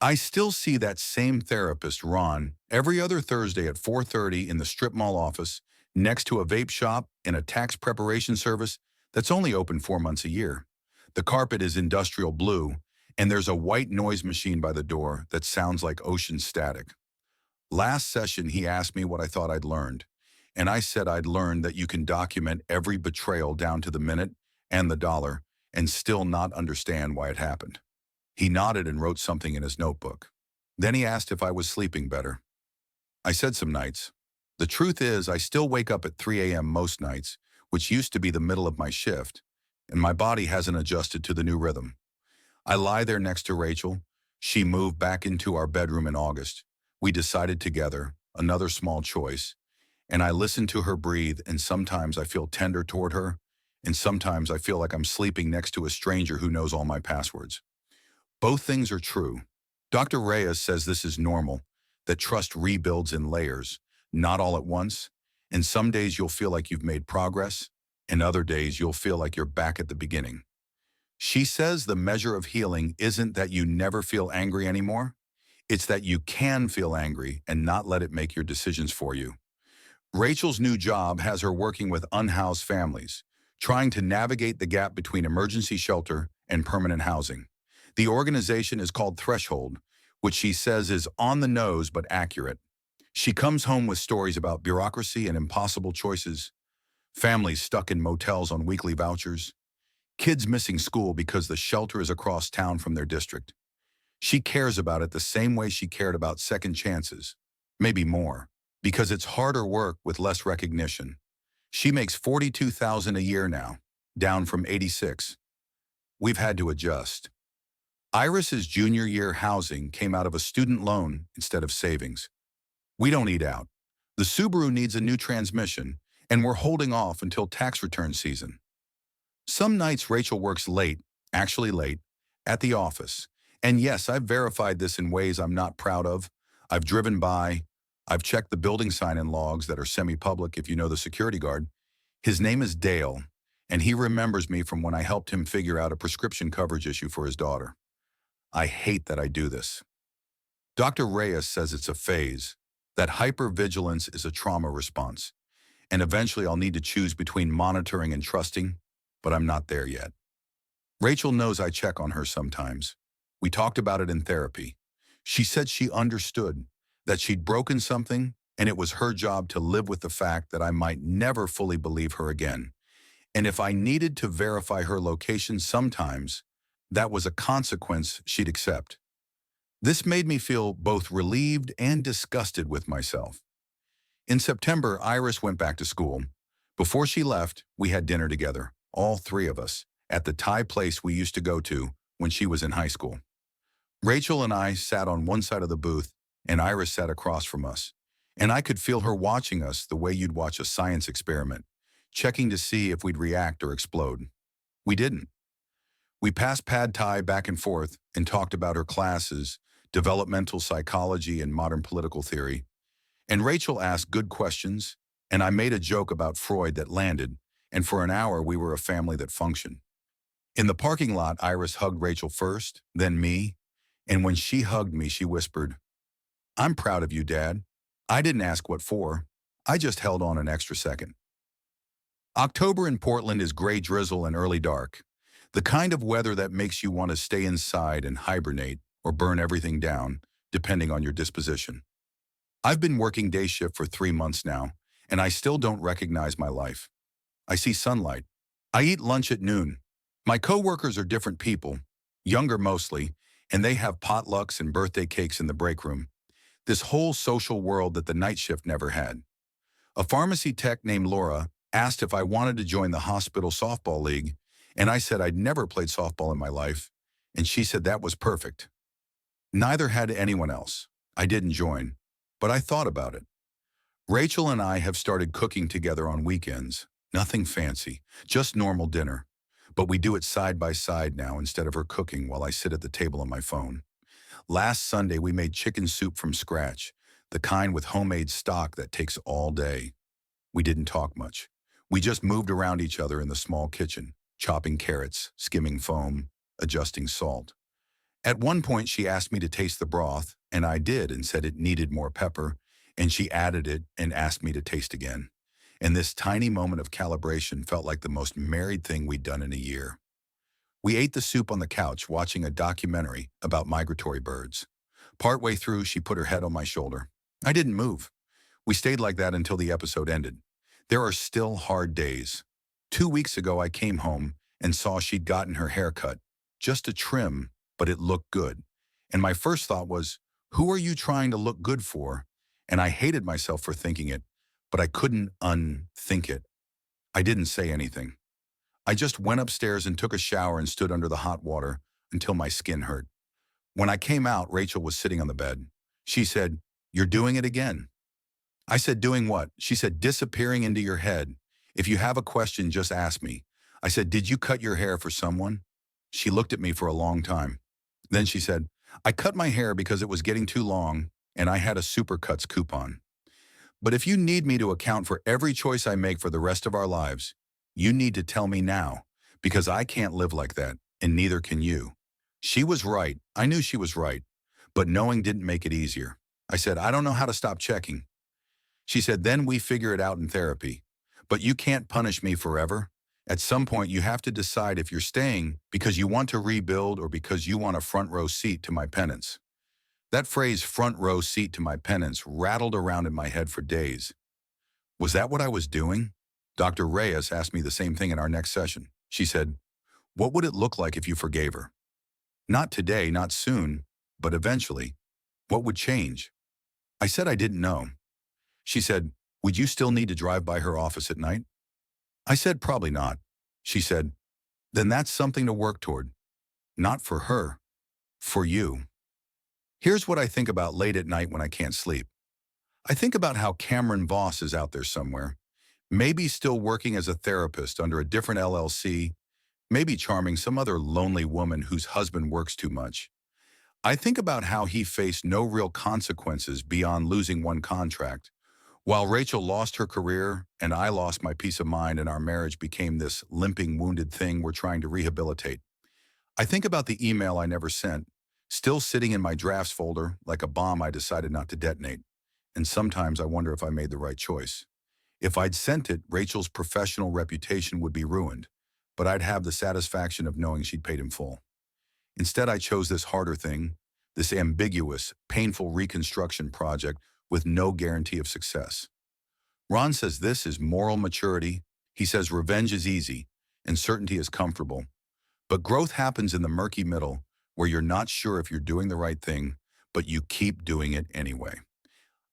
I still see that same therapist, Ron, every other Thursday at 4:30 in the strip mall office, next to a vape shop and a tax preparation service that's only open 4 months a year. The carpet is industrial blue, and there's a white noise machine by the door that sounds like ocean static. Last session, he asked me what I thought I'd learned, and I said I'd learned that you can document every betrayal down to the minute and the dollar and still not understand why it happened. He nodded and wrote something in his notebook. Then he asked if I was sleeping better. I said some nights. The truth is, I still wake up at 3 a.m. most nights, which used to be the middle of my shift, and my body hasn't adjusted to the new rhythm. I lie there next to Rachel. She moved back into our bedroom in August. We decided together, another small choice, and I listen to her breathe, and sometimes I feel tender toward her, and sometimes I feel like I'm sleeping next to a stranger who knows all my passwords. Both things are true. Dr. Reyes says this is normal, that trust rebuilds in layers, not all at once, and some days you'll feel like you've made progress, and other days you'll feel like you're back at the beginning. She says the measure of healing isn't that you never feel angry anymore, it's that you can feel angry and not let it make your decisions for you. Rachel's new job has her working with unhoused families, trying to navigate the gap between emergency shelter and permanent housing. The organization is called Threshold, which she says is on the nose but accurate. She comes home with stories about bureaucracy and impossible choices, families stuck in motels on weekly vouchers, kids missing school because the shelter is across town from their district. She cares about it the same way she cared about second chances, maybe more, because it's harder work with less recognition. She makes $42,000 a year now, down from 86. We've had to adjust. Iris's junior year housing came out of a student loan instead of savings. We don't eat out. The Subaru needs a new transmission, and we're holding off until tax return season. Some nights Rachel works late, actually late, at the office. And yes, I've verified this in ways I'm not proud of. I've driven by, I've checked the building sign-in logs that are semi-public if you know the security guard. His name is Dale, and he remembers me from when I helped him figure out a prescription coverage issue for his daughter. I hate that I do this. Dr. Reyes says it's a phase, that hypervigilance is a trauma response, and eventually I'll need to choose between monitoring and trusting, but I'm not there yet. Rachel knows I check on her sometimes. We talked about it in therapy. She said she understood, that she'd broken something, and it was her job to live with the fact that I might never fully believe her again. And if I needed to verify her location sometimes, that was a consequence she'd accept. This made me feel both relieved and disgusted with myself. In September, Iris went back to school. Before she left, we had dinner together, all three of us, at the Thai place we used to go to when she was in high school. Rachel and I sat on one side of the booth, and Iris sat across from us. And I could feel her watching us the way you'd watch a science experiment, checking to see if we'd react or explode. We didn't. We passed pad thai back and forth and talked about her classes, developmental psychology and modern political theory. And Rachel asked good questions, and I made a joke about Freud that landed, and for an hour we were a family that functioned. In the parking lot, Iris hugged Rachel first, then me, and when she hugged me, she whispered, "I'm proud of you, Dad. I didn't ask what for. I just held on an extra second." October in Portland is gray drizzle and early dark, the kind of weather that makes you want to stay inside and hibernate or burn everything down, depending on your disposition. I've been working day shift for 3 months now, and I still don't recognize my life. I see sunlight. I eat lunch at noon. My coworkers are different people, younger mostly, and they have potlucks and birthday cakes in the break room. This whole social world that the night shift never had. A pharmacy tech named Laura asked if I wanted to join the hospital softball league, and I said I'd never played softball in my life, and she said that was perfect. Neither had anyone else. I didn't join, but I thought about it. Rachel and I have started cooking together on weekends. Nothing fancy, just normal dinner. But we do it side by side now instead of her cooking while I sit at the table on my phone. Last Sunday, we made chicken soup from scratch, the kind with homemade stock that takes all day. We didn't talk much. We just moved around each other in the small kitchen, chopping carrots, skimming foam, adjusting salt. At one point, she asked me to taste the broth, and I did and said it needed more pepper, and she added it and asked me to taste again. And this tiny moment of calibration felt like the most married thing we'd done in a year. We ate the soup on the couch watching a documentary about migratory birds. Partway through, she put her head on my shoulder. I didn't move. We stayed like that until the episode ended. There are still hard days. 2 weeks ago, I came home and saw she'd gotten her hair cut. Just a trim, but it looked good. And my first thought was, who are you trying to look good for? And I hated myself for thinking it, but I couldn't unthink it. I didn't say anything. I just went upstairs and took a shower and stood under the hot water until my skin hurt. When I came out, Rachel was sitting on the bed. She said, "You're doing it again." I said, "Doing what?" She said, "Disappearing into your head. If you have a question, just ask me." I said, "Did you cut your hair for someone?" She looked at me for a long time. Then she said, "I cut my hair because it was getting too long and I had a Supercuts coupon. But if you need me to account for every choice I make for the rest of our lives, you need to tell me now, because I can't live like that, and neither can you." She was right. I knew she was right, but knowing didn't make it easier. I said, "I don't know how to stop checking." She said, "Then we figure it out in therapy. But you can't punish me forever. At some point, you have to decide if you're staying because you want to rebuild or because you want a front row seat to my penance." That phrase, front row seat to my penance, rattled around in my head for days. Was that what I was doing? Dr. Reyes asked me the same thing in our next session. She said, "What would it look like if you forgave her? Not today, not soon, but eventually. What would change?" I said I didn't know. She said, "Would you still need to drive by her office at night?" I said, "Probably not." She said, "Then that's something to work toward. Not for her, for you." Here's what I think about late at night when I can't sleep. I think about how Cameron Voss is out there somewhere, maybe still working as a therapist under a different LLC, maybe charming some other lonely woman whose husband works too much. I think about how he faced no real consequences beyond losing one contract, while Rachel lost her career and I lost my peace of mind and our marriage became this limping, wounded thing we're trying to rehabilitate. I think about the email I never sent, still sitting in my drafts folder like a bomb I decided not to detonate. And sometimes I wonder if I made the right choice. If I'd sent it, Rachel's professional reputation would be ruined, but I'd have the satisfaction of knowing she'd paid in full. Instead, I chose this harder thing, this ambiguous, painful reconstruction project with no guarantee of success. Ron says this is moral maturity. He says revenge is easy and certainty is comfortable. But growth happens in the murky middle where you're not sure if you're doing the right thing, but you keep doing it anyway.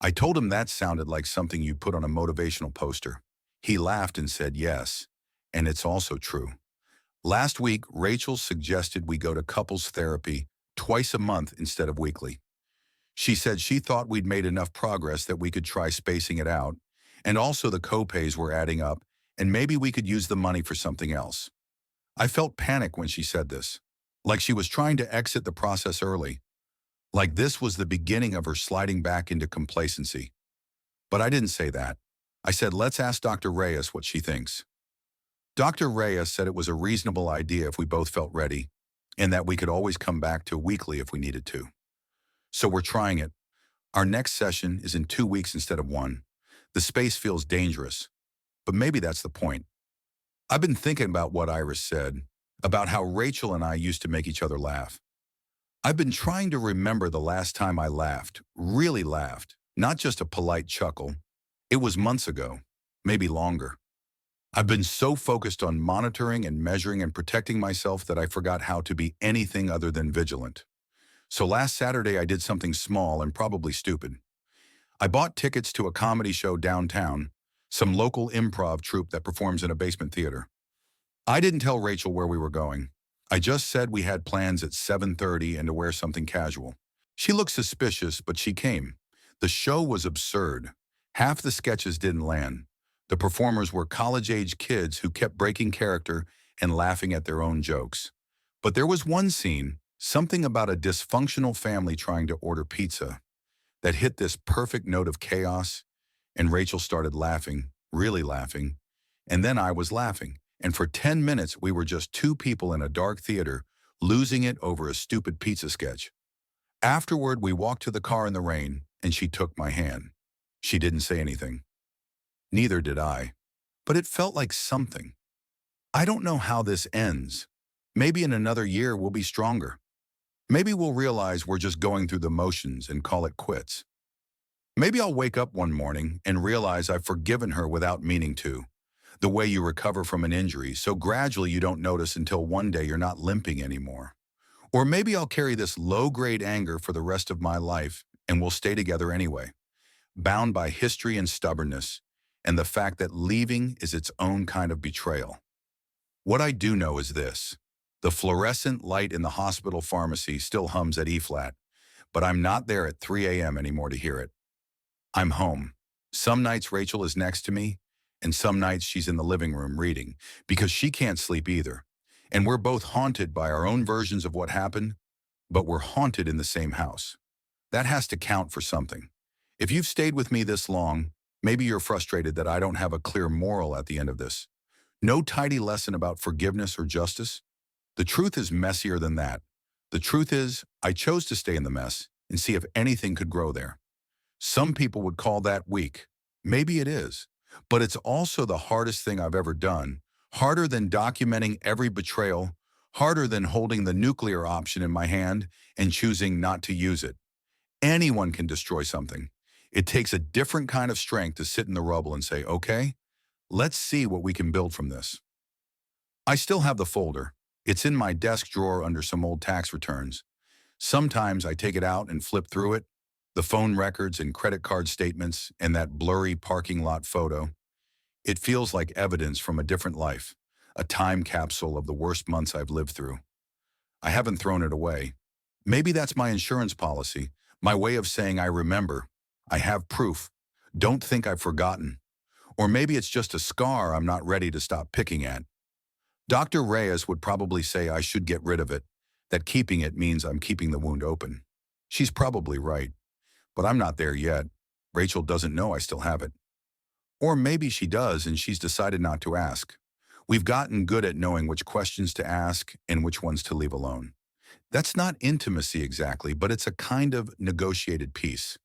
I told him that sounded like something you put on a motivational poster. He laughed and said yes, and it's also true. Last week, Rachel suggested we go to couples therapy twice a month instead of weekly. She said she thought we'd made enough progress that we could try spacing it out, and also the co-pays were adding up, and maybe we could use the money for something else. I felt panic when she said this, like she was trying to exit the process early, like this was the beginning of her sliding back into complacency. But I didn't say that. I said, let's ask Dr. Reyes what she thinks. Dr. Reyes said it was a reasonable idea if we both felt ready, and that we could always come back to weekly if we needed to. So we're trying it. Our next session is in 2 weeks instead of one. The space feels dangerous, but maybe that's the point. I've been thinking about what Iris said, about how Rachel and I used to make each other laugh. I've been trying to remember the last time I laughed, really laughed, not just a polite chuckle. It was months ago, maybe longer. I've been so focused on monitoring and measuring and protecting myself that I forgot how to be anything other than vigilant. So last Saturday I did something small and probably stupid. I bought tickets to a comedy show downtown, some local improv troupe that performs in a basement theater. I didn't tell Rachel where we were going. I just said we had plans at 7:30 and to wear something casual. She looked suspicious, but she came. The show was absurd. Half the sketches didn't land. The performers were college-age kids who kept breaking character and laughing at their own jokes. But there was one scene, something about a dysfunctional family trying to order pizza, that hit this perfect note of chaos, and Rachel started laughing, really laughing, and then I was laughing. And for 10 minutes, we were just two people in a dark theater losing it over a stupid pizza sketch. Afterward, we walked to the car in the rain, and she took my hand. She didn't say anything. Neither did I. But it felt like something. I don't know how this ends. Maybe in another year we'll be stronger. Maybe we'll realize we're just going through the motions and call it quits. Maybe I'll wake up one morning and realize I've forgiven her without meaning to. The way you recover from an injury, so gradually you don't notice until one day you're not limping anymore. Or maybe I'll carry this low-grade anger for the rest of my life and we'll stay together anyway, bound by history and stubbornness, and the fact that leaving is its own kind of betrayal. What I do know is this. The fluorescent light in the hospital pharmacy still hums at E-flat, but I'm not there at 3 a.m. anymore to hear it. I'm home. Some nights Rachel is next to me, and some nights she's in the living room reading, because she can't sleep either. And we're both haunted by our own versions of what happened, but we're haunted in the same house. That has to count for something. If you've stayed with me this long, maybe you're frustrated that I don't have a clear moral at the end of this. No tidy lesson about forgiveness or justice. The truth is messier than that. The truth is, I chose to stay in the mess and see if anything could grow there. Some people would call that weak. Maybe it is. But it's also the hardest thing I've ever done. Harder than documenting every betrayal. Harder than holding the nuclear option in my hand and choosing not to use it. Anyone can destroy something. It takes a different kind of strength to sit in the rubble and say, okay, let's see what we can build from this. I still have the folder. It's in my desk drawer under some old tax returns. Sometimes I take it out and flip through it. The phone records and credit card statements and that blurry parking lot photo. It feels like evidence from a different life, a time capsule of the worst months I've lived through. I haven't thrown it away. Maybe that's my insurance policy, my way of saying I remember. I have proof. Don't think I've forgotten. Or maybe it's just a scar I'm not ready to stop picking at. Dr. Reyes would probably say I should get rid of it, that keeping it means I'm keeping the wound open. She's probably right. But I'm not there yet. Rachel doesn't know I still have it. Or maybe she does and she's decided not to ask. We've gotten good at knowing which questions to ask and which ones to leave alone. That's not intimacy exactly, but it's a kind of negotiated peace.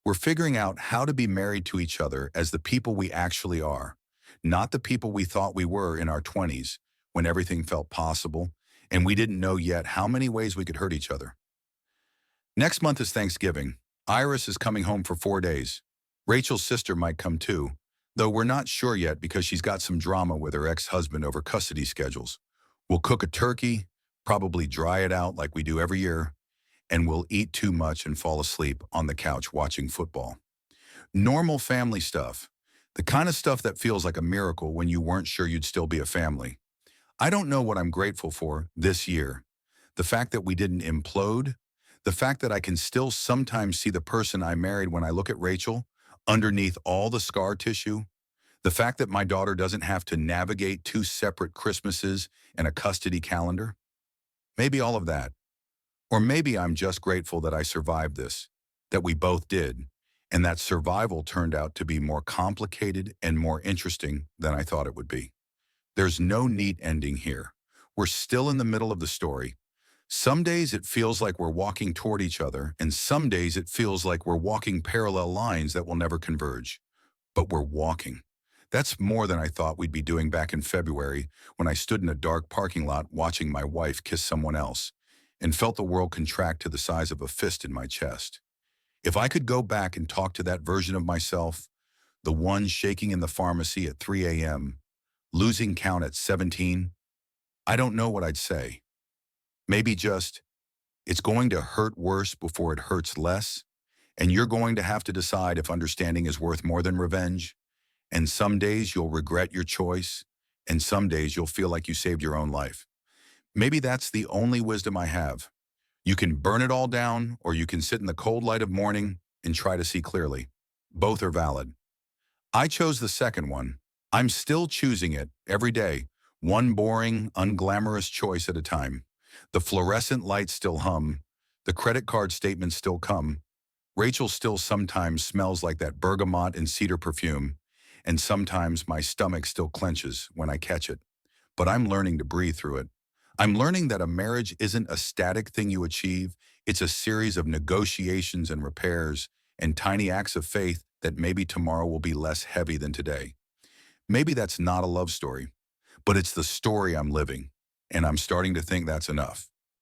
We're figuring out how to be married to each other as the people we actually are, not the people we thought we were in our 20s when everything felt possible and we didn't know yet how many ways we could hurt each other. Next month is Thanksgiving. Iris is coming home for 4 days. Rachel's sister might come too, though we're not sure yet because she's got some drama with her ex-husband over custody schedules. We'll cook a turkey, probably dry it out like we do every year, and we'll eat too much and fall asleep on the couch watching football. Normal family stuff, the kind of stuff that feels like a miracle when you weren't sure you'd still be a family. I don't know what I'm grateful for this year. The fact that we didn't implode, the fact that I can still sometimes see the person I married when I look at Rachel, underneath all the scar tissue, the fact that my daughter doesn't have to navigate 2 separate Christmases and a custody calendar. Maybe all of that. Or maybe I'm just grateful that I survived this, that we both did, and that survival turned out to be more complicated and more interesting than I thought it would be. There's no neat ending here. We're still in the middle of the story. Some days it feels like we're walking toward each other, and some days it feels like we're walking parallel lines that will never converge. But we're walking. That's more than I thought we'd be doing back in February when I stood in a dark parking lot watching my wife kiss someone else and felt the world contract to the size of a fist in my chest. If I could go back and talk to that version of myself, the one shaking in the pharmacy at 3 a.m., losing count at 17, I don't know what I'd say. Maybe just, it's going to hurt worse before it hurts less, and you're going to have to decide if understanding is worth more than revenge, and some days you'll regret your choice, and some days you'll feel like you saved your own life. Maybe that's the only wisdom I have. You can burn it all down, or you can sit in the cold light of morning and try to see clearly. Both are valid. I chose the second one. I'm still choosing it every day, one boring, unglamorous choice at a time. The fluorescent lights still hum. The credit card statements still come. Rachel still sometimes smells like that bergamot and cedar perfume, and sometimes my stomach still clenches when I catch it. But I'm learning to breathe through it. I'm learning that a marriage isn't a static thing you achieve, it's a series of negotiations and repairs and tiny acts of faith that maybe tomorrow will be less heavy than today. Maybe that's not a love story, but it's the story I'm living, and I'm starting to think that's enough.